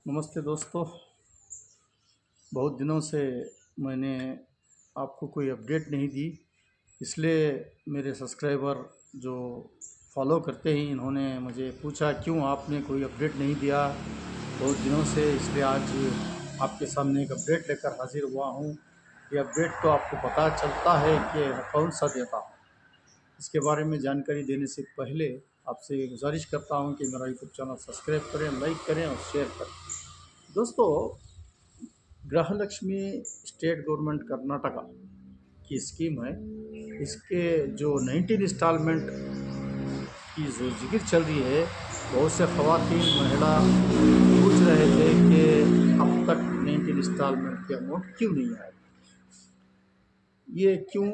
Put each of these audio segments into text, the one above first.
नमस्ते दोस्तों। बहुत दिनों से मैंने आपको कोई अपडेट नहीं दी, इसलिए मेरे सब्सक्राइबर जो फॉलो करते हैं इन्होंने मुझे पूछा क्यों आपने कोई अपडेट नहीं दिया बहुत दिनों से। इसलिए आज आपके सामने एक अपडेट लेकर हाजिर हुआ हूँ। ये अपडेट तो आपको पता चलता है कि कौन सा देता हूँ। इसके बारे में जानकारी देने से पहले आपसे गुजारिश करता हूँ कि मेरा यूट्यूब चैनल सब्सक्राइब करें, लाइक करें और शेयर करें। दोस्तों, गृह लक्ष्मी स्टेट गवर्नमेंट कर्नाटका की स्कीम है। इसके जो 19 इंस्टॉलमेंट की जो जिक्र चल रही है, बहुत से ख़वातीन महिला पूछ रहे थे कि अब तक 19 इंस्टॉलमेंट की अमाउंट क्यों नहीं आई, ये क्यों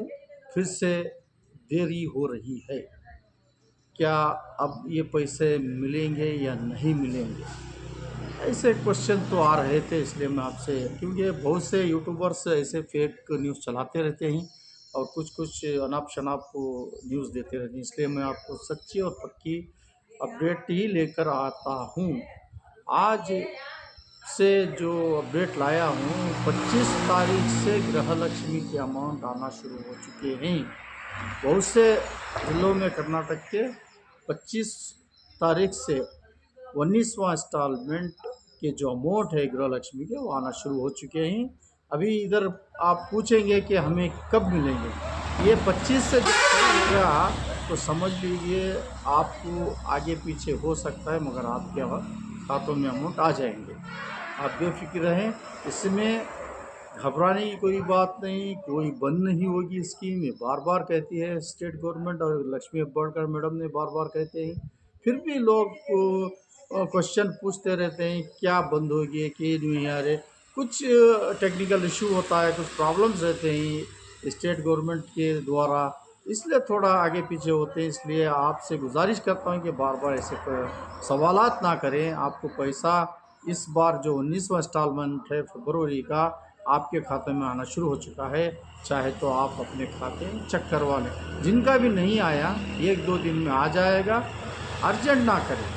फिर से देरी हो रही है, क्या अब ये पैसे मिलेंगे या नहीं मिलेंगे। ऐसे क्वेश्चन तो आ रहे थे, इसलिए मैं आपसे, क्योंकि बहुत से यूट्यूबर्स ऐसे फेक न्यूज़ चलाते रहते हैं और कुछ कुछ अनाप शनाप को न्यूज़ देते रहते हैं, इसलिए मैं आपको सच्ची और पक्की अपडेट ही लेकर आता हूँ। आज से जो अपडेट लाया हूँ, 25 तारीख से गृह लक्ष्मी के अमाउंट आना शुरू हो चुके हैं। बहुत से जिलों में कर्नाटक के 25 तारीख से 19वां इंस्टॉलमेंट के जो अमाउंट है गृह लक्ष्मी के, वो आना शुरू हो चुके हैं। अभी इधर आप पूछेंगे कि हमें कब मिलेंगे, ये 25 से जब मिलेगा तो समझ लीजिए आपको आगे पीछे हो सकता है, मगर आपके खातों में अमाउंट आ जाएंगे। आप बेफिक्र रहें, इसमें घबराने की कोई बात नहीं, कोई बंद नहीं होगी स्कीम। ये बार बार कहती है स्टेट गवर्नमेंट, और लक्ष्मी हेब्बाड़कर मैडम ने बार बार कहते हैं, फिर भी लोग क्वेश्चन पूछते रहते हैं क्या बंद होगी, कि नहीं आ रहे। कुछ टेक्निकल इशू होता है, कुछ प्रॉब्लम्स रहते हैं स्टेट गवर्नमेंट के द्वारा, इसलिए थोड़ा आगे पीछे होते हैं। इसलिए आपसे गुजारिश करता हूँ कि बार बार ऐसे सवालात ना करें। आपको पैसा इस बार जो 19वां इंस्टॉलमेंट है फरवरी का, आपके खाते में आना शुरू हो चुका है। चाहे तो आप अपने खाते में चेक करवा लें। जिनका भी नहीं आया, 1-2 दिन में आ जाएगा। अर्जेंट ना करें।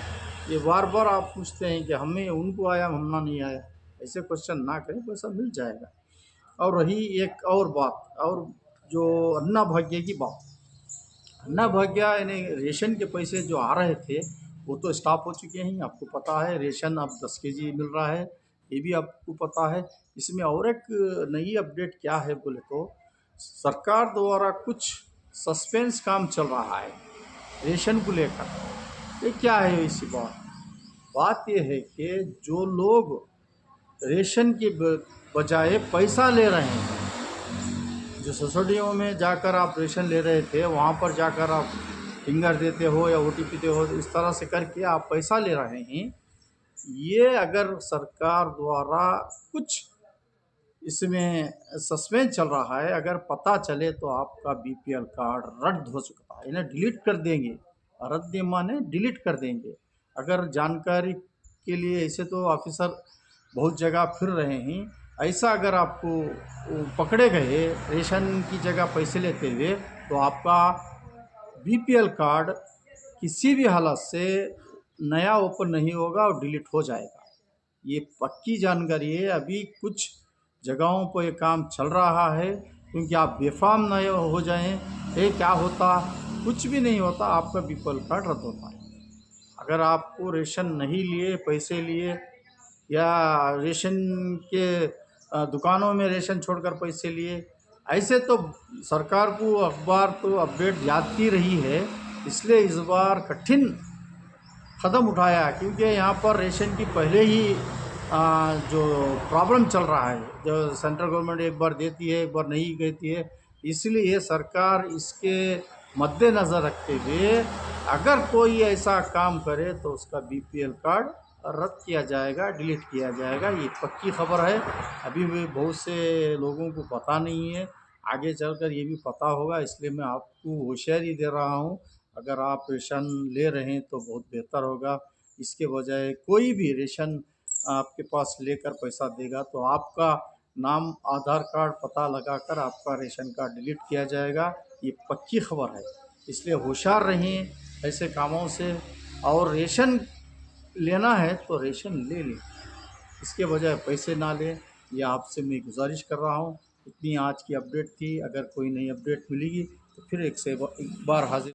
ये बार बार आप पूछते हैं कि हमें उनको आया, हमना नहीं आया, ऐसे क्वेश्चन ना करें, पैसा मिल जाएगा। और रही एक और बात, और जो अन्ना भाग्य की बात, अन्ना भाग्य यानी रेशन के पैसे जो आ रहे थे वो तो स्टॉप हो चुके हैं। आपको पता है रेशन अब 10 केजी मिल रहा है, ये भी आपको पता है। इसमें और एक नई अपडेट क्या है बोले तो, सरकार द्वारा कुछ सस्पेंस काम चल रहा है रेशन को लेकर। ये क्या है इसी बात ये है कि जो लोग रेशन के बजाय पैसा ले रहे हैं, जो सोसाइटियों में जाकर आप रेशन ले रहे थे, वहाँ पर जाकर आप फिंगर देते हो या ओटीपी देते हो, इस तरह से करके आप पैसा ले रहे हैं। ये अगर सरकार द्वारा कुछ इसमें सस्पेंस चल रहा है, अगर पता चले तो आपका बीपीएल कार्ड रद्द हो चुका है, इन्हें डिलीट कर देंगे। रद्द माने डिलीट कर देंगे। अगर जानकारी के लिए, ऐसे तो ऑफिसर बहुत जगह फिर रहे हैं, ऐसा अगर आपको पकड़े गए रेशन की जगह पैसे लेते हुए, तो आपका बीपीएल कार्ड किसी भी हालत से नया ओपन नहीं होगा और डिलीट हो जाएगा। ये पक्की जानकारी है। अभी कुछ जगहों पर ये काम चल रहा है, क्योंकि आप बेफाम न हो जाएं। ये क्या होता, कुछ भी नहीं होता, आपका बीपीएल कार्ड रद्द होता है। अगर आपको रेशन नहीं लिए, पैसे लिए, या रेशन के दुकानों में रेशन छोड़कर पैसे लिए, ऐसे तो सरकार को अखबार तो अपडेट जाती रही है। इसलिए इस बार कठिन कदम उठाया, क्योंकि यहाँ पर रेशन की पहले ही जो प्रॉब्लम चल रहा है, जो सेंट्रल गवर्नमेंट एक बार देती है, एक बार नहीं देती है। इसलिए सरकार इसके मद्देनज़र रखते हुए अगर कोई ऐसा काम करे तो उसका बीपीएल कार्ड रद्द किया जाएगा, डिलीट किया जाएगा। ये पक्की खबर है। अभी भी बहुत से लोगों को पता नहीं है, आगे चलकर ये भी पता होगा। इसलिए मैं आपको होशियारी दे रहा हूँ, अगर आप रेशन ले रहे हैं तो बहुत बेहतर होगा। इसके बजाय कोई भी रेशन आपके पास लेकर पैसा देगा तो आपका नाम, आधार कार्ड, पता लगाकर आपका रेशन कार्ड डिलीट किया जाएगा। ये पक्की खबर है। इसलिए होशियार रहें ऐसे कामों से, और रेशन लेना है तो रेशन ले लें। इसके बजाय पैसे ना लें, यह आपसे मैं गुजारिश कर रहा हूँ। इतनी आज की अपडेट थी। अगर कोई नई अपडेट मिलेगी तो फिर एक बार हाजिर